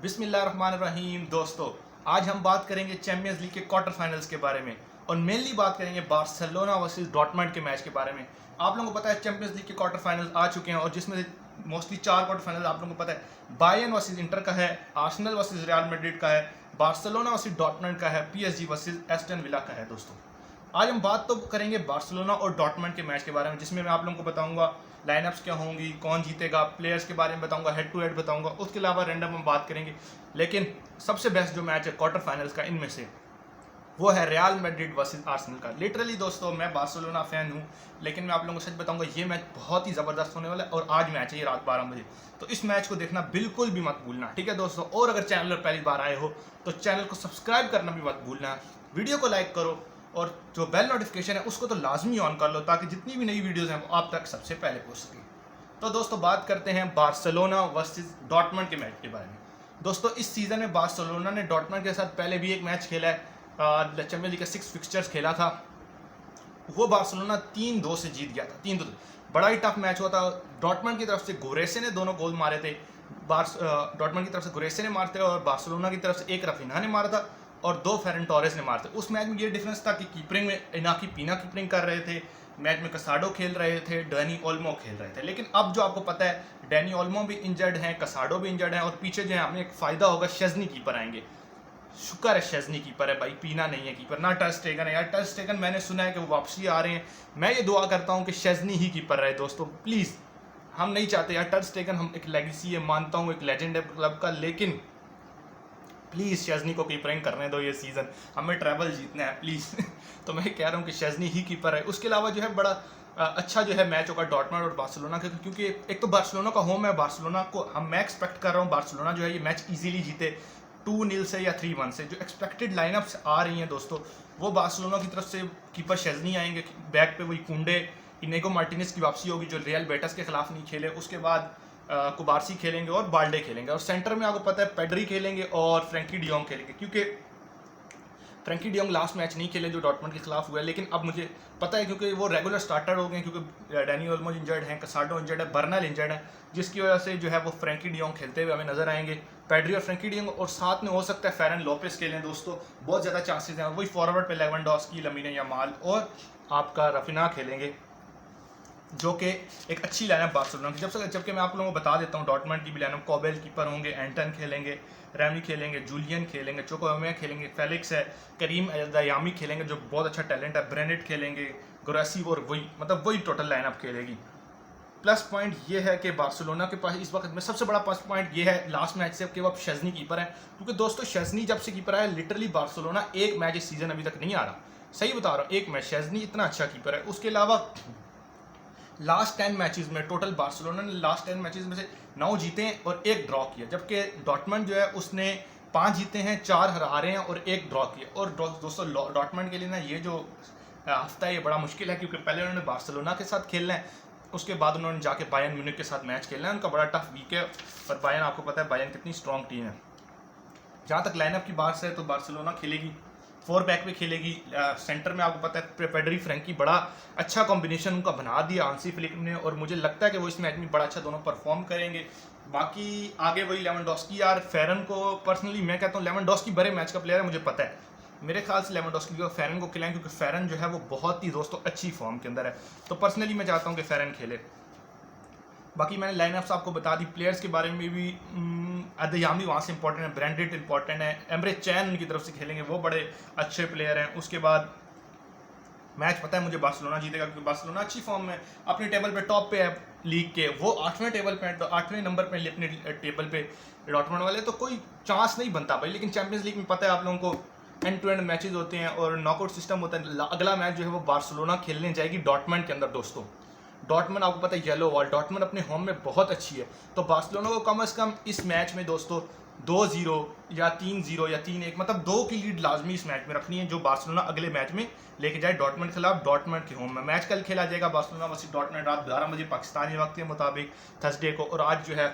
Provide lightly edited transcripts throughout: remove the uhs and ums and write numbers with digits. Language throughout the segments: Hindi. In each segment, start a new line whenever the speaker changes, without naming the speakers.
बिस्मिल्लाहिर्रहमानिर्रहीम। दोस्तों, आज हम बात करेंगे चैंपियंस लीग के क्वार्टर फाइनल्स के बारे में और मेनली बात करेंगे बार्सिलोना वर्सेस डॉर्टमंड के मैच के बारे में। आप लोगों को पता है चैंपियंस लीग के क्वार्टर फाइनल्स आ चुके हैं और जिसमें मोस्टली 4 क्वार्टर फाइनल आप लोगों को पता है बायर्न वर्सेस इंटर का है, आर्सेनल वर्सेस रियल मैड्रिड का है, बार्सिलोना वर्सेस डॉर्टमंड का है, पीएसजी वर्सेस एस्टन विला का है। दोस्तों, आज हम बात तो करेंगे बार्सिलोना और डॉर्टमंड के मैच के बारे में, जिसमें मैं आप लोगों को बताऊंगा लाइनअप्स क्या होंगी, कौन जीतेगा, प्लेयर्स के बारे में बताऊंगा, हेड टू हेड बताऊंगा। उसके अलावा रैंडम हम बात करेंगे, लेकिन सबसे बेस्ट जो मैच है क्वार्टर फाइनल्स का इनमें से वो है रियल मैड्रिड वर्सेस आर्सेनल का। लिटरली दोस्तों, मैं बार्सिलोना फैन हूँ, लेकिन मैं आप लोगों को सच बताऊंगा ये मैच बहुत ही ज़बरदस्त होने वाला है और आज मैच है ये रात 12 बजे। तो इस मैच को देखना बिल्कुल भी मत भूलना, ठीक है दोस्तों। और अगर चैनल पर पहली बार आए हो तो चैनल को सब्सक्राइब करना भी मत भूलना, वीडियो को लाइक करो और जो बेल नोटिफिकेशन है उसको तो लाजमी ऑन कर लो ताकि जितनी भी नई वीडियोज़ हैं वो आप तक सबसे पहले पहुँच सकें। तो दोस्तों, बात करते हैं बार्सिलोना वर्सेस डॉर्टमंड के मैच के बारे में। दोस्तों, इस सीज़न में बार्सिलोना ने डॉर्टमंड के साथ पहले भी एक मैच खेला है, चैंपियंस लीग का 6 फिक्सचर्स खेला था। वो बार्सिलोना 3-2 से जीत गया था। 3-2 बड़ा ही टफ मैच हुआ था। डॉर्टमंड की तरफ से गोरेसे ने दोनों गोल मारे थे। डॉर्टमंड की तरफ से गोरेसे ने मारते और बार्सिलोना की तरफ से एक रफीना ने मारा था और 2 फेरन टोरेस ने मारते। उस मैच में ये डिफरेंस था कि कीपरिंग में इनाकी पीना कीपरिंग कर रहे थे, मैच में कसाडो खेल रहे थे, डैनी ओल्मो खेल रहे थे। लेकिन अब जो आपको पता है डैनी ओल्मो भी इंजर्ड हैं, कसाडो भी इंजर्ड हैं और पीछे जो है हमें एक फ़ायदा होगा, शेज़नी कीपर आएंगे। शुक्र है शेज़नी कीपर है भाई, पीना नहीं है कीपर, ना टर स्टेगन है। यार टर स्टेगन मैंने सुना है कि वो वापसी आ रहे हैं। मैं ये दुआ करता हूँ कि शेज़नी ही कीपर रहे दोस्तों, प्लीज़। हम नहीं चाहते यार टर स्टेगन, हम एक लेगेसी है, मानता हूँ एक लेजेंड है क्लब का, लेकिन प्लीज़ शेज़नी को कीपरिंग करने दो ये सीज़न, हमें ट्रैवल जीतना है प्लीज़। तो मैं कह रहा हूँ कि शेज़नी ही कीपर है। उसके अलावा जो है बड़ा अच्छा जो है मैच होगा डॉर्टमंड और बार्सिलोना का, क्योंकि एक तो बार्सिलोना का होम है। बार्सिलोना को मैं एक्सपेक्ट कर रहा हूँ बार्सिलोना जो है ये मैच इजीली जीते 2-0 से या 3-1 से। जो एक्सपेक्टेड लाइनअप्स आ रही हैं दोस्तों, वो बार्सिलोना की तरफ से कीपर शेज़नी आएंगे, बैक पे वही कुंडे, इनेगो मार्टिनेज की वापसी होगी जो रियल बेटिस के खिलाफ नहीं खेले। उसके बाद कुबारसी खेलेंगे और बाल्डे खेलेंगे और सेंटर में आपको पता है पेड्री खेलेंगे और फ्रैंकी डियोंग खेलेंगे, क्योंकि फ्रैंकी डियोंग लास्ट मैच नहीं खेले जो डॉर्टमंड के खिलाफ हुआ है। लेकिन अब मुझे पता है क्योंकि वो रेगुलर स्टार्टर हो गए, क्योंकि डैनी ओल्मो इंजर्ड हैं, कसाडो इंजर्ड है, बर्नल इंजर्ड है, जिसकी वजह से जो है वो फ्रैंकी डियोंग खेलते हुए हमें नजर आएंगे। पेड्री और फ्रैंकी डियोंग और साथ में हो सकता है फेरन लोपेस खेलें दोस्तों, बहुत ज़्यादा चांसेस हैं। वही फॉरवर्ड पे लेवेंडोस्की, लमीन यामाल और आपका रफीना खेलेंगे, जो कि एक अच्छी लाइनअप बार्सिलोना की। जबकि मैं आप लोगों को बता देता हूँ डॉर्टमंड की भी लाइनअप, कोबेल कीपर होंगे, एंटन खेलेंगे, रैमी खेलेंगे, जूलियन खेलेंगे, चोकोमे खेलेंगे, फेलिक्स है, करीम दयामी खेलेंगे जो बहुत अच्छा टैलेंट है, ब्रेनेट खेलेंगे, ग्रासी और वही टोटल लाइनअप खेलेगी। प्लस पॉइंट ये है कि बार्सिलोना के पास इस वक्त में सबसे बड़ा प्लस पॉइंट ये है लास्ट मैच से कि वो अब शेज़नी कीपर है, क्योंकि दोस्तों शेज़नी जब से कीपर आया लिटरली बार्सिलोना एक मैच इस सीज़न अभी तक नहीं आ रहा, सही बता रहा हूँ, एक मैच शेज़नी इतना अच्छा कीपर है। उसके अलावा लास्ट 10 मैचेस में टोटल बार्सिलोना ने लास्ट 10 मैचेस में से 9 जीते हैं और 1 ड्रॉ किया, जबकि डॉर्टमंड जो है उसने 5 जीते हैं, 4 हारे हैं और 1 ड्रॉ किया। और दोस्तों डॉर्टमंड के लिए ना ये जो हफ्ता है ये बड़ा मुश्किल है, क्योंकि पहले उन्होंने बार्सिलोना के साथ खेलना है, उसके बाद उन्होंने जाके बायर्न म्यूनिख के साथ मैच खेलना है। उनका बड़ा टफ वीक है और बायर्न आपको पता है बायर्न कितनी स्ट्रॉन्ग टीम है। जहाँ तक लाइनअप की बात है तो बार्सिलोना खेलेगी 4 बैक पे खेलेगी, सेंटर में आपको पता है पेड्री फ्रैंकी बड़ा अच्छा कॉम्बिनेशन उनका बना दिया हांसी फ्लिक ने, और मुझे लगता है कि वो इस मैच में बड़ा अच्छा दोनों परफॉर्म करेंगे। बाकी आगे वही लेवेंडोस्की, यार फेरन को पर्सनली मैं कहता हूँ लेवेंडोस्की बड़े मैच का प्लेयर है, मुझे पता है, मेरे ख्याल से लेवेंडोस्की को फेरन को खिलाएं, क्योंकि फेरन जो है वो बहुत ही दोस्तों अच्छी फॉर्म के अंदर है। तो पर्सनली मैं चाहता हूँ कि फेरन खेले। बाकी मैंने लाइनअप्स आपको बता दी। प्लेयर्स के बारे में भी अदयामी वहाँ से इंपॉर्टेंट है, ब्रांडेड इंपॉर्टेंट है, एमरे चैन उनकी तरफ से खेलेंगे, वो बड़े अच्छे प्लेयर हैं। उसके बाद मैच पता है मुझे बार्सिलोना जीतेगा, क्योंकि बार्सिलोना अच्छी फॉर्म में अपनी टेबल पे टॉप पे है लीग के, वो 8वें टेबल पे, तो 8वें नंबर पे अपने टेबल पे डॉर्टमंड वाले, तो कोई चांस नहीं बनता भाई। लेकिन चैंपियंस लीग में पता है आप लोगों को एंड टू एंड मैचेस होते हैं और नॉकआउट सिस्टम होता है। अगला मैच जो है वो बार्सिलोना खेलने जाएगी डॉर्टमंड के अंदर दोस्तों। डॉर्टमंड आपको पता है येलो वॉल, डॉर्टमंड अपने होम में बहुत अच्छी है, तो बार्सिलोना को कम से कम इस मैच में दोस्तों 2-0 या 3-0 या 3-1 मतलब 2 की लीड लाजमी इस मैच में रखनी है, जो बार्सिलोना अगले मैच में लेके जाए डॉर्टमंड के खिलाफ डॉर्टमंड के होम में। मैच कल खेला जाएगा बार्सिलोना वर्सेस डॉर्टमंड रात 12 बजे पाकिस्तानी वक्त के मुताबिक थर्सडे को। और आज जो है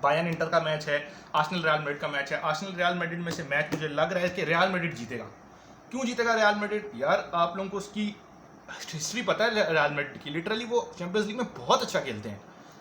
बायर्न इंटर का मैच है, आर्सेनल रियल मैड्रिड का मैच है। आर्सेनल रियल मैड्रिड में से मैच मुझे लग रहा है कि रियल मैड्रिड जीतेगा। क्यों जीतेगा रियल मैड्रिड? यार आप लोगों को उसकी हिस्ट्री पता है रियल मैड्रिड की, लिटरली वो चैंपियंस लीग में बहुत अच्छा खेलते हैं।